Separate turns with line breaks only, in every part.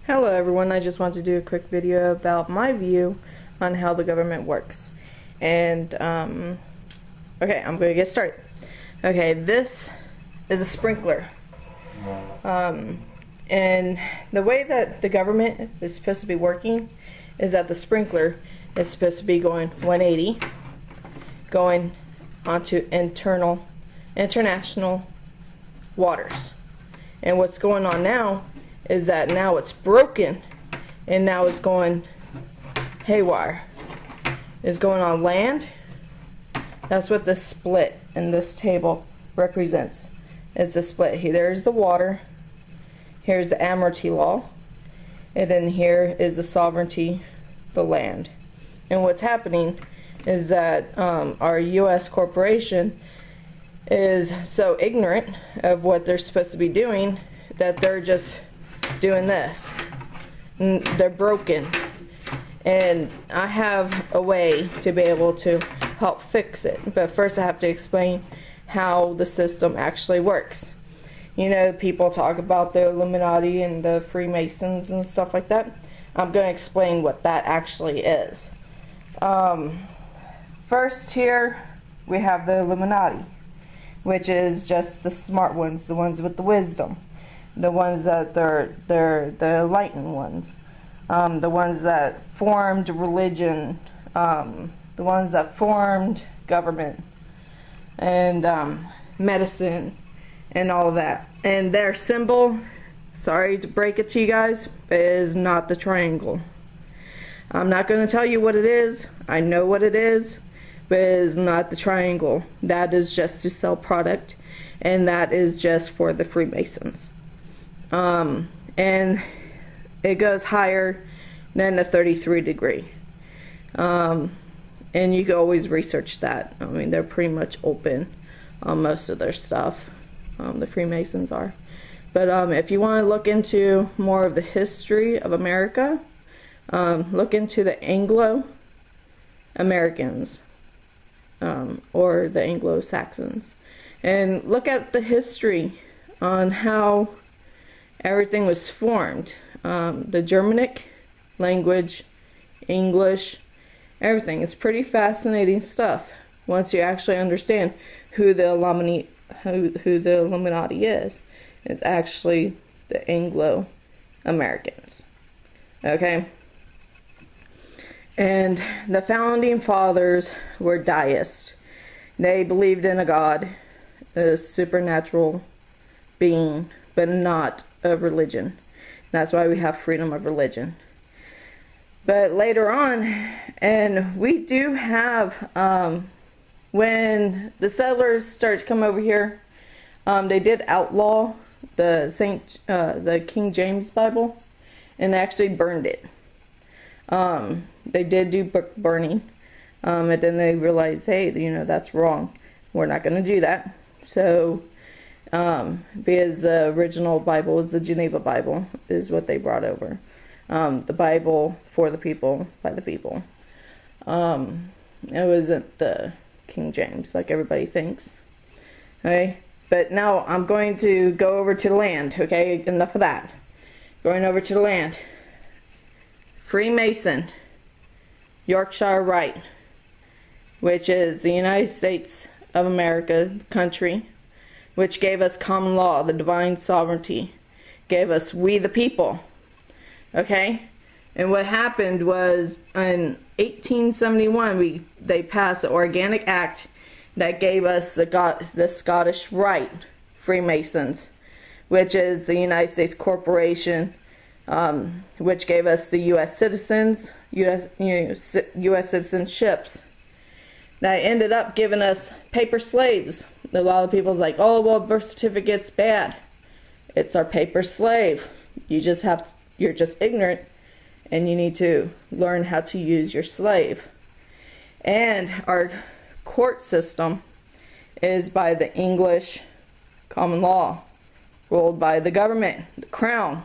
Hello everyone, I just want to do a quick video about my view on how the government works. And, okay, I'm going to get started. Okay, this is a sprinkler. And the way that the government is supposed to be working is that the sprinkler is supposed to be going 180, going onto international waters. And what's going on now is that now it's broken and now it's going haywire. It's going on land. That's what this split in this table represents. It's a split. Here, there's the water. Here's the Admiralty law. And then here is the sovereignty, the land. And what's happening is that our U.S. corporation is so ignorant of what they're supposed to be doing that they're just doing this. And they're broken. And I have a way to be able to help fix it. But first I have to explain how the system actually works. You know, people talk about the Illuminati and the Freemasons and stuff like that. I'm going to explain what that actually is. First here we have the Illuminati, which is just the smart ones, the ones with the wisdom, the ones that they're the enlightened ones, the ones that formed religion, the ones that formed government and medicine and all of that. And their symbol, sorry to break it to you guys, is not the triangle. I'm not going to tell you what it is. I know what it is, but it is not the triangle. That is just to sell product, and that is just for the Freemasons. And it goes higher than the 33 degree. And you can always research that. I mean, they're pretty much open on most of their stuff. The Freemasons are. But if you want to look into more of the history of America, look into the Anglo-Americans, or the Anglo-Saxons, and look at the history on how everything was formed. The Germanic language, English, everything. It's pretty fascinating stuff once you actually understand who the Illuminati is. It's actually the Anglo-Americans. Okay? And the founding fathers were deists. They believed in a God, a supernatural being, but not a religion. That's why we have freedom of religion. But later on, and we do have, when the settlers started to come over here, they did outlaw the King James Bible, and they actually burned it. They did do book burning, and then they realized, hey, you know, that's wrong. We're not going to do that. So, because the original Bible is the Geneva Bible, is what they brought over. The Bible for the people, by the people. It wasn't the King James like everybody thinks. Okay, but now I'm going to go over to the land. Okay, enough of that. Going over to the land. Freemason, Yorkshire Rite, which is the United States of America country, which gave us common law, the divine sovereignty, gave us we the people. Okay, and what happened was in 1871 they passed the Organic Act that gave us the Scottish Rite Freemasons, which is the United States corporation, which gave us the U.S. citizens, U.S. citizenships. That ended up giving us paper slaves. A lot of people's like, oh well, birth certificate's bad. It's our paper slave. You're just ignorant, and you need to learn how to use your slave. And our court system is by the English common law, ruled by the government, the crown.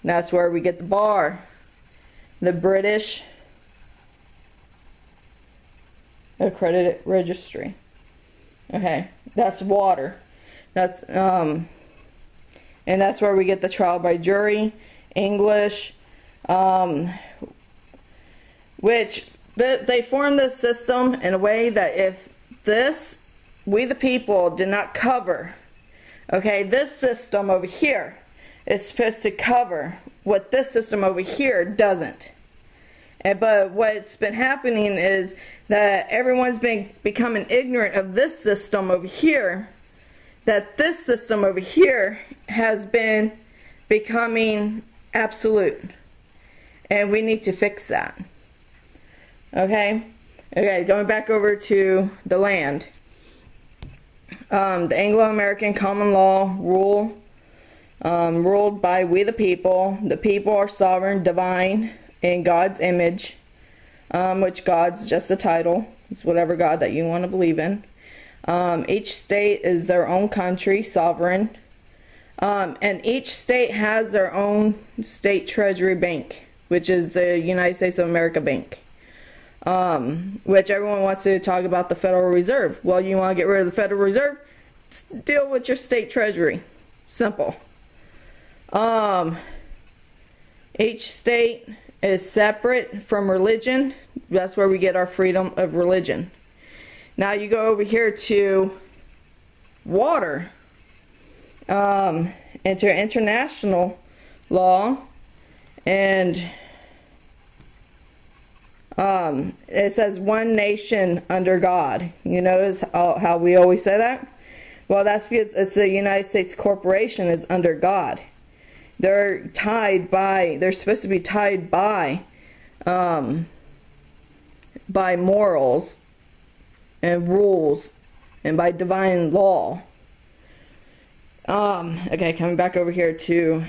And that's where we get the bar. The British accredited registry. Okay, that's water. That's and that's where we get the trial by jury English, which they formed this system in a way that if this, we the people, did not cover, okay, this system over here is supposed to cover what this system over here doesn't. But what's been happening is that everyone's been becoming ignorant of this system over here, that this system over here has been becoming absolute. And we need to fix that. Okay? Okay, going back over to the land. The Anglo-American common law ruled by we the people. The people are sovereign, divine, in God's image, which God's just a title. It's whatever God that you want to believe in. Each state is their own country, sovereign. And each state has their own state treasury bank, which is the United States of America Bank. Which everyone wants to talk about the Federal Reserve. Well, you want to get rid of the Federal Reserve? Deal with your state treasury. Simple. Each state is separate from religion. That's where we get our freedom of religion. Now you go over here to water. Into international law, and it says one nation under God. You notice how we always say that? Well, that's because it's the United States corporation is under God. They're supposed to be tied by morals and rules and by divine law. Okay, coming back over here to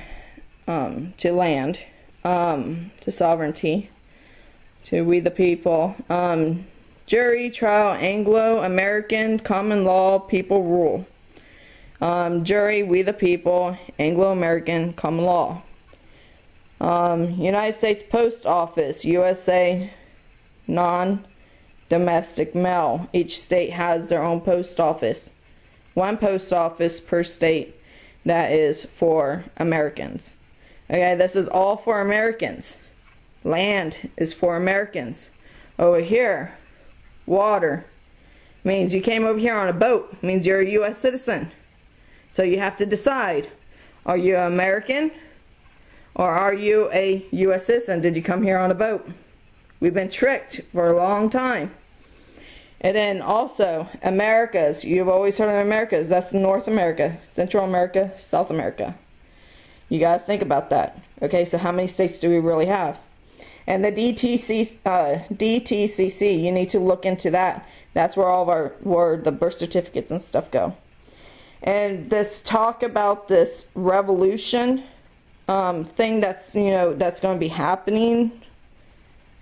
land, to sovereignty, to we the people. Jury, trial, Anglo-American, common law, people rule. Jury, we the people, Anglo-American, common law. United States Post Office, USA, non-domestic mail. Each state has their own post office. One post office per state that is for Americans. Okay, this is all for Americans. Land is for Americans. Over here, water means you came over here on a boat. Means you're a U.S. citizen. So you have to decide, are you an American or are you a U.S. citizen? Did you come here on a boat? We've been tricked for a long time. And then also, Americas. You've always heard of Americas. That's North America, Central America, South America. You got to think about that. Okay, so how many states do we really have? And the DTCC, you need to look into that. That's where all of where the birth certificates and stuff go. And this talk about this revolution thing that's, that's going to be happening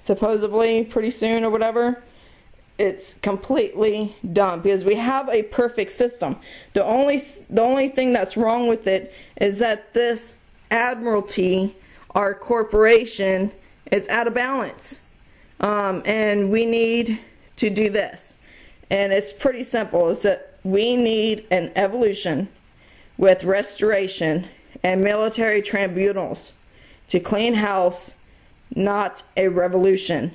supposedly pretty soon or whatever. It's completely dumb because we have a perfect system. The only thing that's wrong with it is that this admiralty, our corporation, is out of balance. And we need to do this. And it's pretty simple. It's that we need an evolution with restoration and military tribunals to clean house, not a revolution.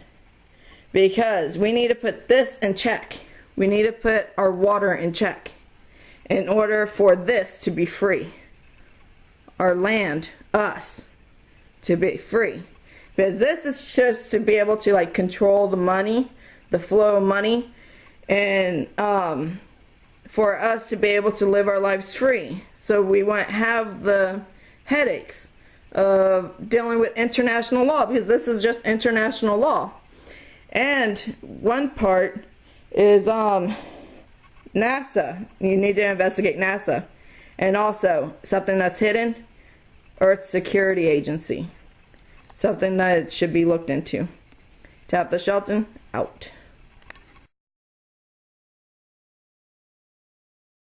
Because we need to put this in check. We need to put our water in check in order for this to be free. Our land, us, to be free. Because this is just to be able to control the money, the flow of money, and for us to be able to live our lives free. So we won't have the headaches of dealing with international law, because this is just international law. And one part is NASA. You need to investigate NASA. And also, something that's hidden, Earth Security Agency. Something that should be looked into. Tap the Shelton, out.